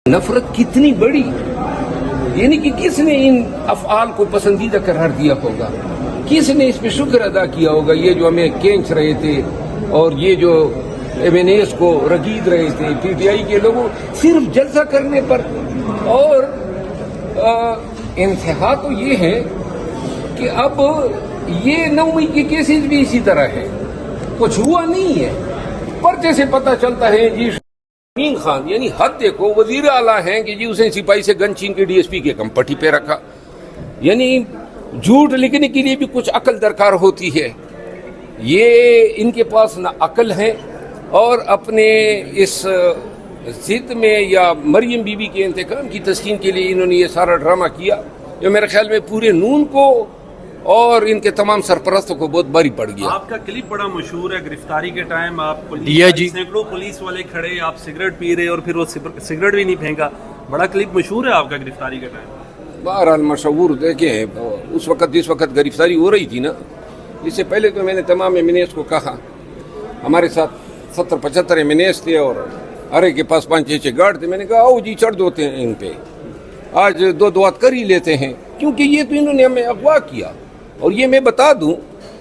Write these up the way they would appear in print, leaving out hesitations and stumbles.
नफरत कितनी बड़ी, यानी कि किसने इन अफ़आल को पसंदीदा करार दिया होगा, किसने इस पे शुक्र अदा किया होगा। ये जो हमें खींच रहे थे और ये जो MNAs को रगीद रहे थे PTI के लोगों, सिर्फ जलसा करने पर। और इंतहा तो ये है कि अब ये 9 मई के केसेस भी इसी तरह है, कुछ हुआ नहीं है। पर्चे से पता चलता है जी शमीन खान, यानी हद देखो, वजीर आला हैं कि जी उसने सिपाही से गन छीन के DSP के कंपटी पे रखा। यानी झूठ लिखने के लिए भी कुछ अकल दरकार होती है। ये इनके पास ना अकल है और अपने इस जिद में या मरियम बीबी के इंतकाम की तस्कीन के लिए इन्होंने ये सारा ड्रामा किया, जो मेरे ख्याल में पूरे नून को और इनके तमाम सरपरस्तों को बहुत भारी पड़ गया। आपका क्लिप बड़ा मशहूर है, गिरफ्तारी के टाइम आप सैकड़ों पुलिस वाले खड़े, आप सिगरेट पी रहे और फिर वो सिगरेट भी नहीं फेंका। बड़ा क्लिप मशहूर है आपका गिरफ्तारी के टाइम। बहरहाल मशहूर देखें, उस वक्त जिस वक्त गिरफ्तारी हो रही थी ना, इससे पहले तो मैंने तमाम MNAs को कहा, हमारे साथ 70-75 MNAs थे और हर एक के पास 5-6 गार्ड थे। मैंने कहा आओ जी चढ़ दोते हैं इन पे, आज दो दुआत कर ही लेते हैं, क्योंकि ये तो इन्होंने हमें अगवा किया। और ये मैं बता दूं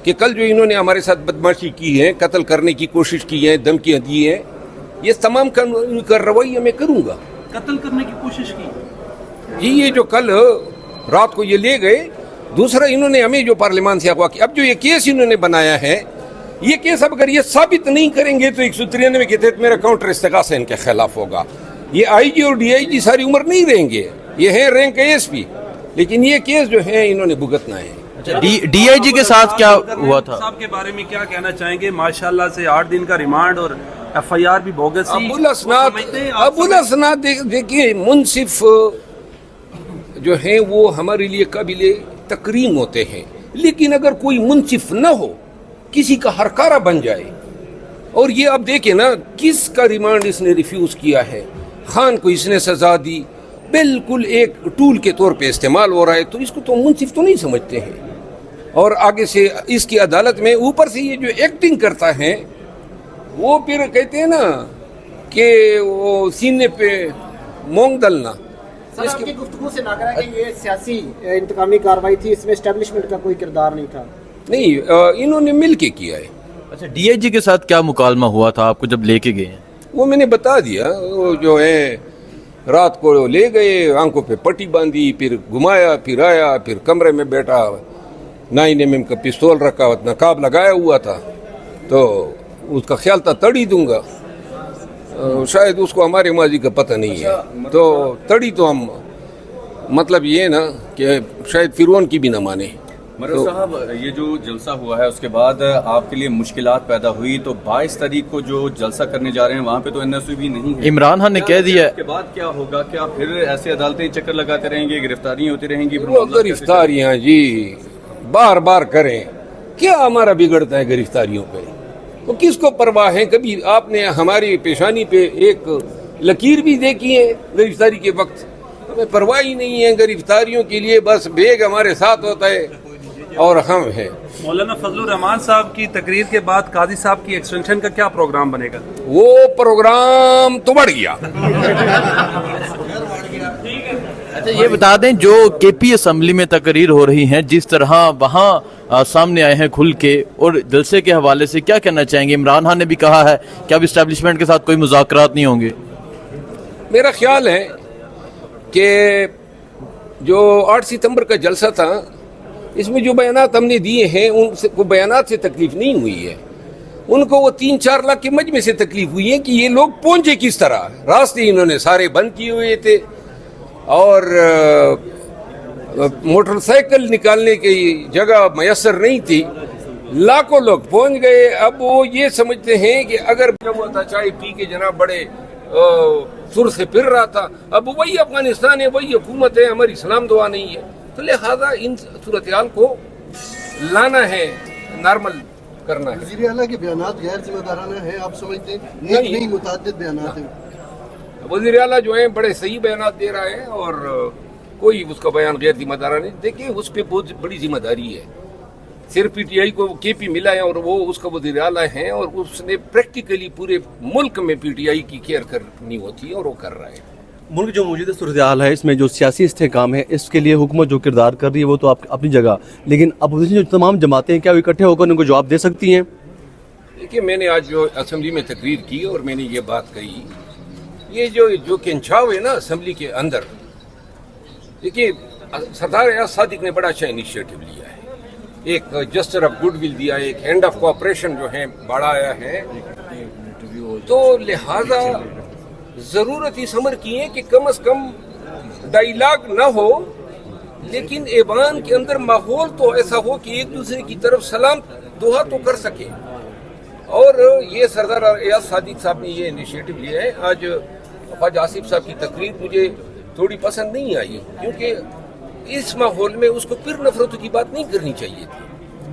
कि कल जो इन्होंने हमारे साथ बदमाशी की है, कत्ल करने की कोशिश की है, धमकियां दी है, ये तमाम कार्रवाई मैं करूंगा। कत्ल करने की कोशिश की जी, ये जो कल रात को ये ले गए, दूसरा इन्होंने हमें जो पार्लियामान से अगवा किया। अब जो ये केस इन्होंने बनाया है, ये केस अब अगर ये साबित नहीं करेंगे तो 193 के तहत मेरा काउंटर इस्तिगासा इनके खिलाफ होगा। ये IG और DIG सारी उम्र नहीं रहेंगे, ये हैं रैंक ASP, लेकिन ये केस जो है इन्होंने भुगतना है। DIG के साथ क्या हुआ था साहब के बारे में क्या कहना चाहेंगे? माशाल्लाह से 8 दिन का रिमांड और FIR भी बोगस थी। अबुल असनाद देखिए, मुनसिफ जो हैं वो हमारे लिए काबिले तकरीम होते हैं, लेकिन अगर कोई मुनसिफ न हो, किसी का हरकारा बन जाए, और ये आप देखें ना किसका रिमांड इसने रिफ्यूज किया है, खान को इसने सजा दी, बिल्कुल एक टूल के तौर पे इस्तेमाल हो रहा है, तो इसको तो मुनसिफ तो नहीं समझते हैं। और आगे से इसकी अदालत में ऊपर से ये जो एक्टिंग करता है, वो फिर कहते हैं ना कि वो सीने पे मोंग दलना। आपकी गुफ्तगू से लग रहा है कि ये सियासी इंतकामी कार्रवाई थी, इसमें एस्टेब्लिशमेंट का कोई किरदार नहीं था। नहीं, इन्होंने मिल के किया है। अच्छा, DIG के साथ क्या मुकालमा हुआ था आपको जब लेके गए हैं? वो मैंने बता दिया, वो जो है रात को ले गए, आंखों पे पट्टी बांधी, फिर घुमाया, फिर आया, फिर कमरे में बैठा, 9mm का पिस्तौल रखा, नकाब लगाया हुआ था, तो उसका ख्याल था तड़ी दूंगा। शायद उसको हमारे माजी का पता नहीं है, तो तड़ी तो हम मतलब ये ना कि शायद फिरौन की भी ना माने। मरहूम साहब, ये जो जलसा हुआ है उसके बाद आपके लिए मुश्किलात पैदा हुई, तो 22 तारीख को जो जलसा करने जा रहे हैं वहाँ पे तो NSU भी नहीं है। इमरान खान ने कह दिया है, उसके बाद क्या होगा? क्या फिर ऐसे अदालतें चक्कर लगाते रहेंगे, गिरफ्तारियाँ होती रहेंगी? वो गिरफ्तारियाँ जी बार बार करें, क्या हमारा बिगड़ता है गिरफ्तारियों पे? तो किसको परवाह है? कभी आपने हमारी पेशानी पे एक लकीर भी देखी है गिरफ्तारी के वक्त? हमें परवाह ही नहीं है गिरफ्तारियों के लिए, बस बेग हमारे साथ होता है और हम हैं। मौलाना फजलुर रहमान साहब की तकरीर के बाद काजी साहब की एक्सटेंशन का क्या प्रोग्राम बनेगा? वो प्रोग्राम तो बढ़ गया। अच्छा, ये बता दें जो KP असम्बली में तकरीर हो रही हैं, जिस तरह वहाँ सामने आए हैं खुल के, और जलसे के हवाले से क्या कहना चाहेंगे? इमरान खान ने भी कहा है कि अब इस्टेब्लिशमेंट के साथ कोई मुज़ाकरात नहीं होंगे। मेरा ख्याल है कि जो 8 सितंबर का जलसा था, इसमें जो बयानात हमने दिए हैं उनको बयानात से तकलीफ नहीं हुई है, उनको वो 3-4 लाख के मजमे से तकलीफ हुई है कि ये लोग पहुंचे किस तरह। रास्ते इन्होंने सारे बंद किए हुए थे और मोटरसाइकिल निकालने की जगह मैसर नहीं थी, लाखों लोग पहुंच गए। अब वो ये समझते हैं कि अगर हुआ था चाय पी के जनाब बड़े सुर से फिर रहा था, अब वही अफगानिस्तान है, वही हुकूमत है, हमारी सलाम दुआ नहीं है, तो लिहाजा इन सूरत हाल को लाना है, नॉर्मल करना है। वज़ीर आला के बयानात गैर जिम्मेदाराना है, आप समझते हैं? नहीं, मुताद्दिद बयानात हैं। वज़ीर आला जो है बड़े सही बयानात दे रहा है और कोई उसका बयान गैर जिम्मेदाराना नहीं। देखिए, उस पर बहुत बड़ी जिम्मेदारी है। सिर्फ PTI को KP मिला है और वो उसका वज़ीर आला है, और उसने प्रैक्टिकली पूरे मुल्क में PTI की केयर करनी होती है और वो कर रहा है। मुल्क जो मौजूदा सूरत हाल है, इसमें जो सियासी इस्तेहकाम है, इसके लिए हुकूमत जो किरदार कर रही है वो तो अपनी जगह, लेकिन अपोजिशन जो तमाम जमातें हैं, क्या वो इकट्ठे होकर उनको जवाब दे सकती हैं? देखिए, मैंने आज जो असेंबली में तकरीर की और मैंने ये बात कही, ये जो खिंचाव है ना असेंबली के अंदर, देखिए सरदार एजाज सादिक ने बड़ा अच्छा इनिशिएटिव लिया है, एक जस्टर ऑफ गुडविल दिया है, एक हैंड ऑफ कोऑपरेशन जो है बढ़ाया है, तो लिहाजा जरूरत इस अमर की है कि कम से कम डायलॉग ना हो, लेकिन ऐवान के अंदर माहौल तो ऐसा हो कि एक दूसरे की तरफ सलाम दुआ तो कर सके। और ये सरदार एजाज सादिक साहब ने ये इनिशिएटिव लिया है। आज ख्वाजा आसिफ साहब की तकरीर मुझे थोड़ी पसंद नहीं आई, क्योंकि इस माहौल में उसको फिर नफरतों की बात नहीं करनी चाहिए थी।